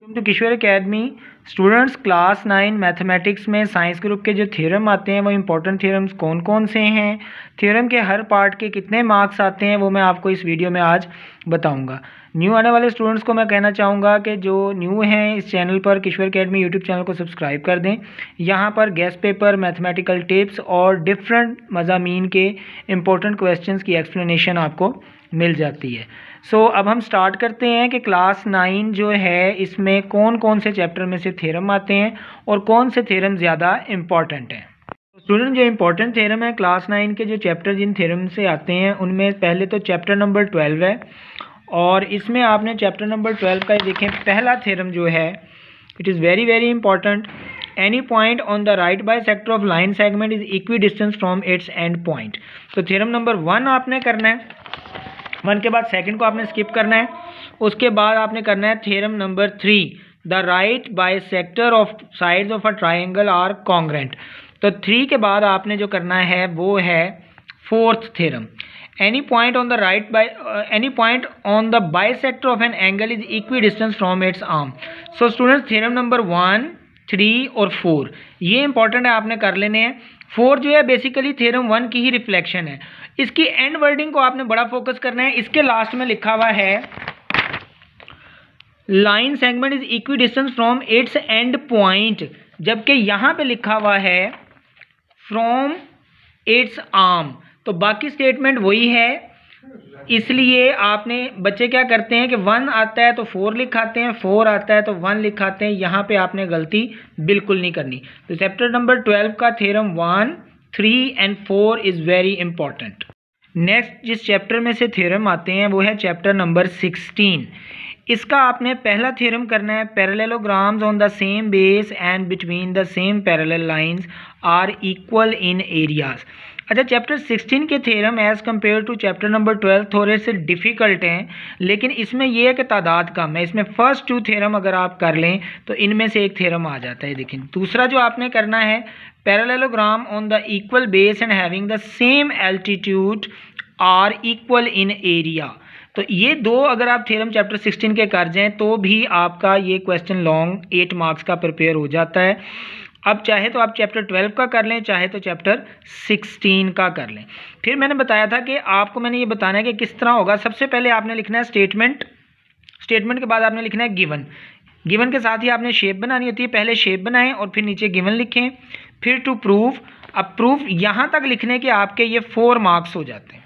तो किशोर academy students class 9 mathematics में science group के जो थ्योरम आते हैं वो इंपॉर्टेंट थ्योरम्स कौन कौन से हैं, थ्योरम के हर पार्ट के कितने मार्क्स आते हैं, वो मैं आपको इस वीडियो में आज बताऊंगा। न्यू आने वाले स्टूडेंट्स को मैं कहना चाहूँगा कि जो न्यू हैं इस चैनल पर, किशोर एकेडमी यूट्यूब चैनल को सब्सक्राइब कर दें। यहाँ पर गेस्ट पेपर, मैथमेटिकल टिप्स और डिफरेंट मज़ामीन के इम्पोर्टेंट क्वेश्चंस की एक्सप्लेनेशन आपको मिल जाती है। अब हम स्टार्ट करते हैं कि क्लास 9 जो है इसमें कौन कौन से चैप्टर में से थ्योरम आते हैं और कौन से थ्योरम ज़्यादा इम्पॉर्टेंट हैं। स्टूडेंट, जो इम्पोर्टेंट थ्योरम है क्लास 9 के जो चैप्टर जिन थ्योरम से आते हैं उनमें पहले तो चैप्टर नंबर 12 है और इसमें आपने चैप्टर नंबर 12 का देखें, पहला थ्योरम जो है it is very very important. Any point on the right bisector of line segment is equi distance from its and point. तो थ्योरम नंबर 1 आपने करना है, 1 के बाद सेकंड को आपने स्किप करना है। उसके बाद आपने करना है theorem number 3, the right bisector of sides of a triangle are congruent. तो 3 के बाद आपने जो करना है वो है fourth theorem, any point on the bisector of an angle is equi distance from its arm. So students, theorem number 1, 3 और 4 ये इंपॉर्टेंट है, आपने कर लेने हैं। 4 जो है बेसिकली थ्योरम 1 की ही रिफ्लेक्शन है। इसकी एंड वर्डिंग को आपने बड़ा फोकस करना है। इसके लास्ट में लिखा हुआ है line segment is equi distance from its and point, जबकि यहां पे लिखा हुआ है फ्रॉम इट्स आर्म। तो बाकी स्टेटमेंट वही है, इसलिए आपने बच्चे क्या करते हैं कि 1 आता है तो 4 लिखाते हैं, 4 आता है तो 1 लिखाते हैं। यहाँ पे आपने गलती बिल्कुल नहीं करनी। तो चैप्टर नंबर 12 का theorem 1, 3 and 4 is very important. Next जिस चैप्टर में से थ्योरम आते हैं वो है चैप्टर नंबर 16। इसका आपने पहला थ्योरम करना है, parallelograms on the same base and between the same parallel lines are equal in areas. अच्छा, चैप्टर 16 के theorem as compare to chapter number 12 थोड़े से डिफ़िकल्ट हैं, लेकिन इसमें यह है कि तादाद कम है। इसमें फर्स्ट 2 थ्योरम अगर आप कर लें तो इनमें से एक थ्योरम आ जाता है। देखिए, दूसरा जो आपने करना है, parallelogram on the equal base and having the same altitude are equal in area. तो ये 2 अगर आप थ्योरम चैप्टर 16 के कर जाएँ तो भी आपका ये क्वेश्चन लॉन्ग 8 मार्क्स का प्रिपेयर हो जाता है। अब चाहे तो आप चैप्टर 12 का कर लें, चाहे तो चैप्टर 16 का कर लें। फिर मैंने बताया था कि आपको मैंने ये बताना है कि किस तरह होगा। सबसे पहले आपने लिखना है स्टेटमेंट, स्टेटमेंट के बाद आपने लिखना है गिवन, गिवन के साथ ही आपने शेप बनानी होती है। पहले शेप बनाएं और फिर नीचे गिवन लिखें, फिर टू प्रूव। अब प्रूफ यहाँ तक लिखने के आपके ये 4 मार्क्स हो जाते हैं।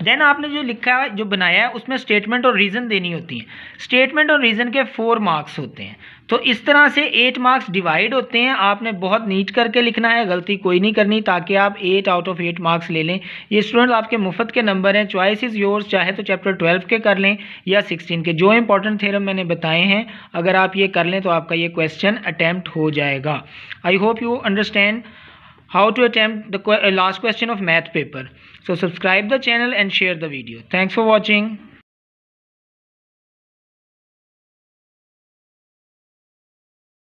देन आपने जो लिखा है, जो बनाया है, उसमें स्टेटमेंट और रीज़न देनी होती है। स्टेटमेंट और रीज़न के 4 मार्क्स होते हैं। तो इस तरह से 8 मार्क्स डिवाइड होते हैं। आपने बहुत नीट करके लिखना है, गलती कोई नहीं करनी, ताकि आप 8 आउट ऑफ 8 मार्क्स ले लें। ये स्टूडेंट्स आपके मुफ्त के नंबर हैं, चॉइस इज़ योर्स। चाहे तो चैप्टर 12 के कर लें या 16 के। जो इंपॉर्टेंट थ्योरम मैंने बताए हैं अगर आप ये कर लें तो आपका ये क्वेश्चन अटैम्प्ट हो जाएगा। I hope you understand how to attempt the last question of math paper. So subscribe the channel and share the video. Thanks for watching.